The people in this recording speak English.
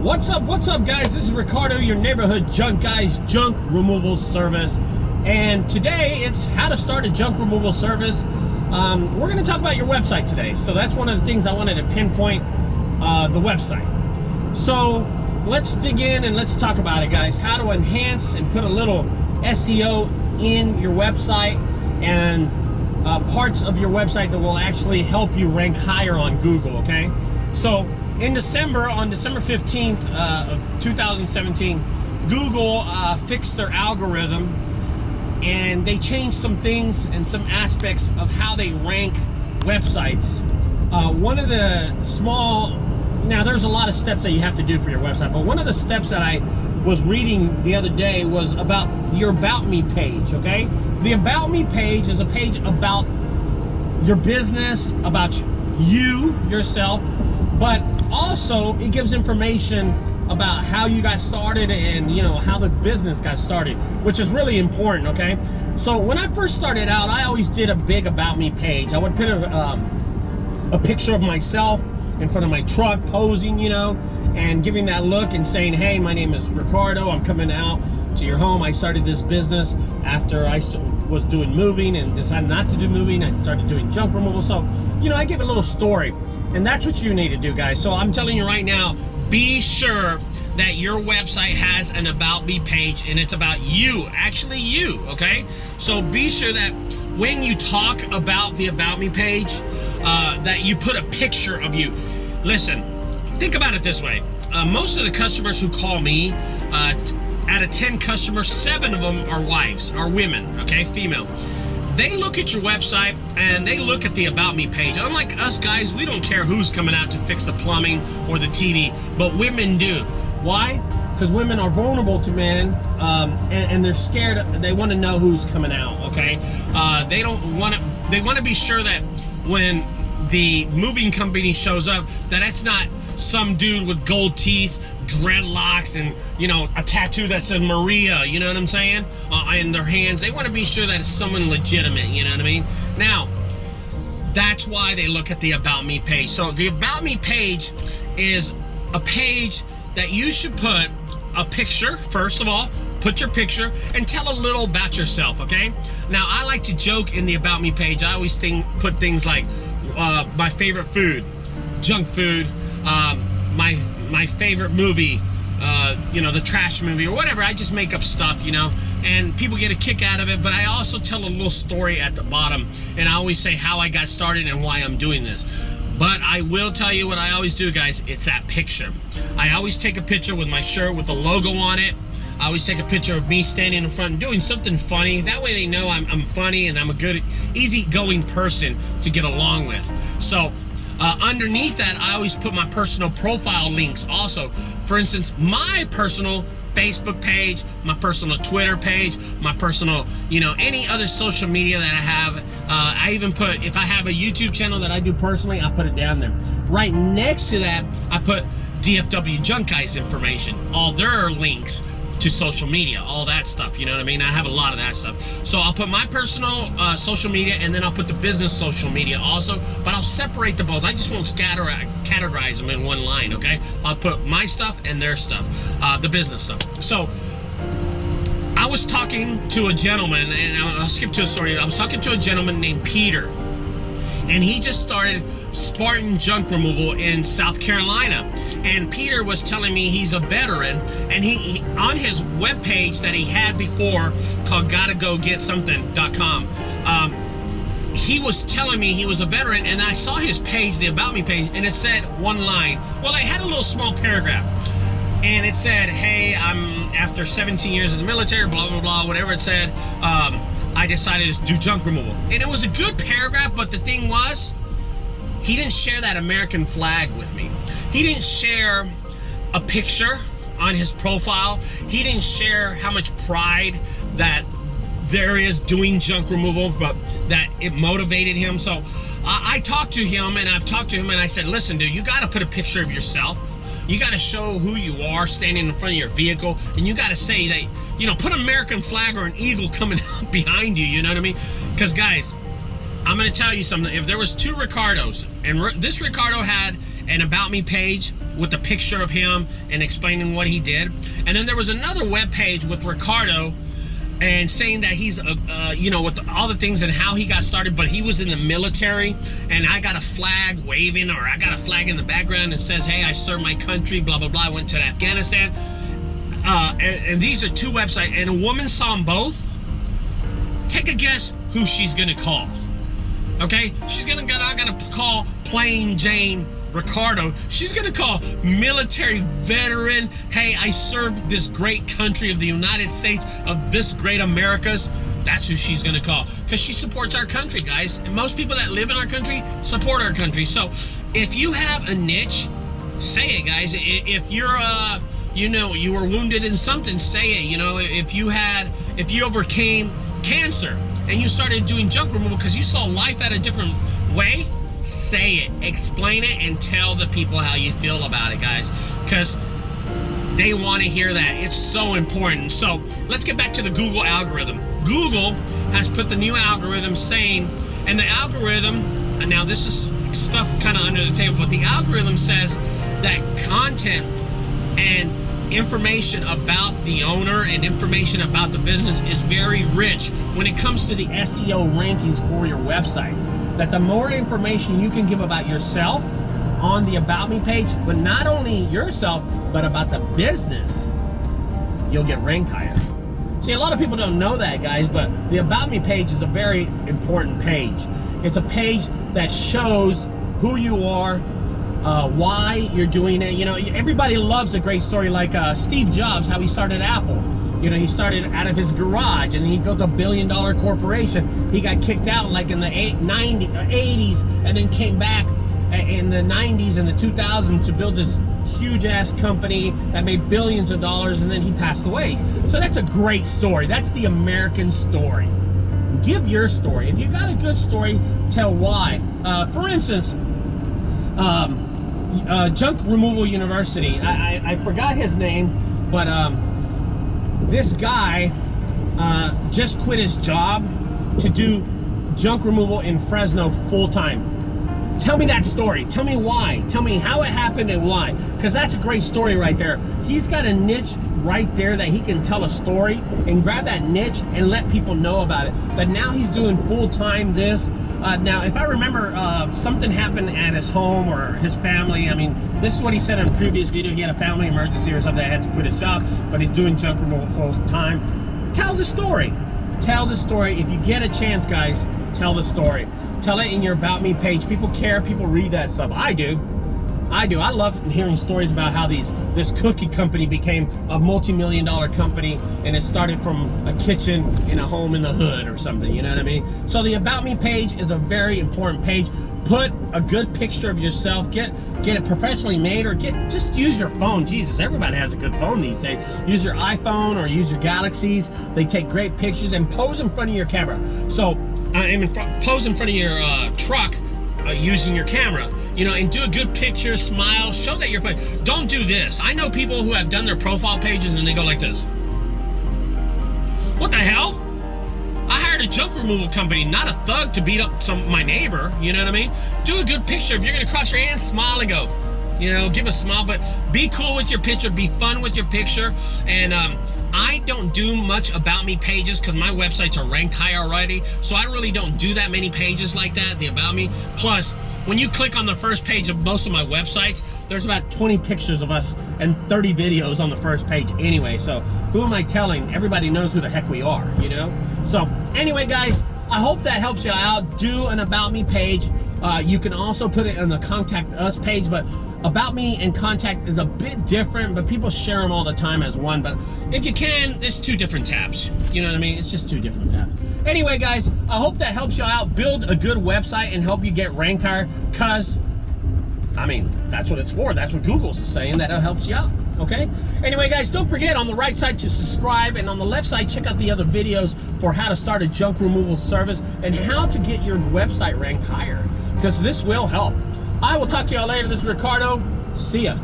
What's up guys? This is Ricardo, your neighborhood junk guys junk removal service, and today it's how to start a junk removal service. We're going to talk about your website today, so that's one of the things I wanted to pinpoint, the website. So let's dig in and let's talk about it, guys. How to enhance and put a little SEO in your website, and parts of your website that will actually help you rank higher on Google. Okay, so in December, on December 15th of 2017, Google fixed their algorithm, and they changed some things and some aspects of how they rank websites. One of the now there's a lot of steps that you have to do for your website, but one of the steps that I was reading the other day was about your About Me page, okay? The About Me page is a page about your business, about you, yourself, but also it gives information about how you got started and, you know, how the business got started, which is really important, okay? So when I first started out, I always did a big About Me page. I would put a picture of myself in front of my truck posing, you know, and giving that look and saying, hey, my name is Ricardo, I'm coming out to your home. I started this business after I was doing moving and decided not to do moving. I started doing junk removal. So, you know, I give a little story, and that's what you need to do, guys. So I'm telling you right now, be sure that your website has an About Me page, and it's about you, actually you, okay? So be sure that when you talk about the About Me page, that you put a picture of you. Listen, think about it this way. Most of the customers who call me, out of 10 customers, 7 of them are wives, are women, okay, female. They look at your website and they look at the About Me page. Unlike us guys, we don't care who's coming out to fix the plumbing or the TV, but women do. Why? Because women are vulnerable to men, and they're scared. They want to know who's coming out, okay? They want to be sure that when the moving company shows up, that it's not some dude with gold teeth, dreadlocks, and, you know, a tattoo that says Maria, you know what I'm saying, in their hands. They want to be sure that it's someone legitimate, you know what I mean? Now, that's why they look at the About Me page. So the About Me page is a page that you should put a picture, first of all. Put your picture and tell a little about yourself, okay? Now, I like to joke in the About Me page. I always put things like my favorite food, junk food, my favorite movie, you know, the trash movie or whatever. I just make up stuff, you know, and people get a kick out of it. But I also tell a little story at the bottom, and I always say how I got started and why I'm doing this. But I will tell you what I always do, guys. It's that picture. I always take a picture with my shirt with the logo on it. I always take a picture of me standing in front and doing something funny. That way they know I'm funny and I'm a good, easygoing person to get along with. So underneath that, I always put my personal profile links also. For instance, my personal Facebook page, my personal Twitter page, my personal, you know, any other social media that I have. I even put, if I have a YouTube channel that I do personally, I put it down there. Right next to that, I put DFW Junk Guys information, all their links to social media, all that stuff, you know what I mean? I have a lot of that stuff. So I'll put my personal social media, and then I'll put the business social media also, but I'll separate the both. I just won't categorize them in one line, okay? I'll put my stuff and their stuff, the business stuff. So I was talking to a gentleman, and I'll skip to a story. I was talking to a gentleman named Peter, and he just started Spartan Junk Removal in South Carolina. And Peter was telling me he's a veteran, and he on his webpage that he had before called gottagoGetSomething.com, he was telling me he was a veteran, and I saw his page, the About Me page, and it said one line. Well, it had a little small paragraph, and it said, hey, I'm after 17 years in the military, blah, blah, blah, whatever it said, I decided to do junk removal. And it was a good paragraph, but the thing was, he didn't share that American flag with me. He didn't share a picture on his profile. He didn't share how much pride that there is doing junk removal, but that it motivated him. So I talked to him, and I've talked to him, and I said, listen, dude, you got to put a picture of yourself. You got to show who you are standing in front of your vehicle, and you got to say that, you know, put an American flag or an eagle coming out behind you, you know what I mean? Because, guys, I'm going to tell you something. If there was 2 Ricardos, and this Ricardo had an About Me page with a picture of him and explaining what he did. And then there was another web page with Ricardo and saying that he's, you know, with all the things and how he got started, but he was in the military, and I got a flag waving, or I got a flag in the background that says, hey, I served my country, blah, blah, blah. I went to Afghanistan. And these are two websites, and a woman saw them both. Take a guess who she's gonna call. Okay? She's not gonna call plain Jane Ricardo. She's gonna call military veteran. Hey, I served this great country of the United States, of this great Americas. That's who she's gonna call, because she supports our country, guys. And most people that live in our country support our country. So if you have a niche, say it, guys. If you're you know, you were wounded in something, say it. You know, if you overcame cancer and you started doing junk removal because you saw life at a different way, say it, explain it, and tell the people how you feel about it, guys, because they want to hear that. It's so important. So let's get back to the Google algorithm. Google has put the new algorithm saying, and the algorithm, and now this is stuff kind of under the table, but the algorithm says that content and information about the owner and information about the business is very rich when it comes to the SEO rankings for your website. That the more information you can give about yourself on the About Me page, but not only yourself, but about the business, you'll get ranked higher. See, a lot of people don't know that, guys, but the About Me page is a very important page. It's a page that shows who you are, why you're doing it. You know, everybody loves a great story like Steve Jobs, how he started Apple. You know, he started out of his garage and he built $1 billion corporation. He got kicked out like in the 80s and then came back in the 90s and the 2000s to build this huge ass company that made billions of dollars, and then he passed away. So that's a great story. That's the American story. Give your story. If you got a good story, tell why. For instance, Junk Removal University. I forgot his name, but this guy just quit his job to do junk removal in Fresno full time. Tell me that story. Tell me why. Tell me how it happened and why. Because that's a great story right there. He's got a niche right there that he can tell a story and grab that niche and let people know about it. But now he's doing full time this. Now, if I remember, something happened at his home or his family. I mean, this is what he said in a previous video. He had a family emergency or something that had to quit his job, but he's doing junk removal full time. Tell the story. Tell the story. If you get a chance, guys, tell the story. Tell it in your About Me page. People care. People read that stuff. I do. I love hearing stories about how this cookie company became a multi-million-dollar company, and it started from a kitchen in a home in the hood or something, you know what I mean? So the About Me page is a very important page. Put a good picture of yourself. Get it professionally made, or just use your phone. Jesus, everybody has a good phone these days. Use your iPhone or use your Galaxies. They take great pictures, and pose in front of your camera. So, pose in front of your truck using your camera. You know, and do a good picture, smile, show that you're funny. Don't do this. I know people who have done their profile pages and then they go like this. What the hell? I hired a junk removal company, not a thug to beat up my neighbor. You know what I mean? Do a good picture. If you're gonna cross your hands, smile and go. You know, give a smile, but be cool with your picture, be fun with your picture. And I don't do much About Me pages because my websites are ranked high already. So I really don't do that many pages like that, the About Me. Plus, when you click on the first page of most of my websites, there's about 20 pictures of us and 30 videos on the first page anyway. So who am I telling? Everybody knows who the heck we are, you know? So anyway, guys, I hope that helps you out. Do an About Me page. You can also put it on the Contact Us page, but About Me and Contact is a bit different, but people share them all the time as one. But if you can, it's two different tabs. You know what I mean? It's just two different tabs. Anyway, guys, I hope that helps you out. Build a good website and help you get ranked higher, because, I mean, that's what it's for. That's what Google's saying, that it helps you out, okay? Anyway, guys, don't forget on the right side to subscribe, and on the left side, check out the other videos for how to start a junk removal service and how to get your website ranked higher, because this will help. I will talk to y'all later. This is Ricardo. See ya.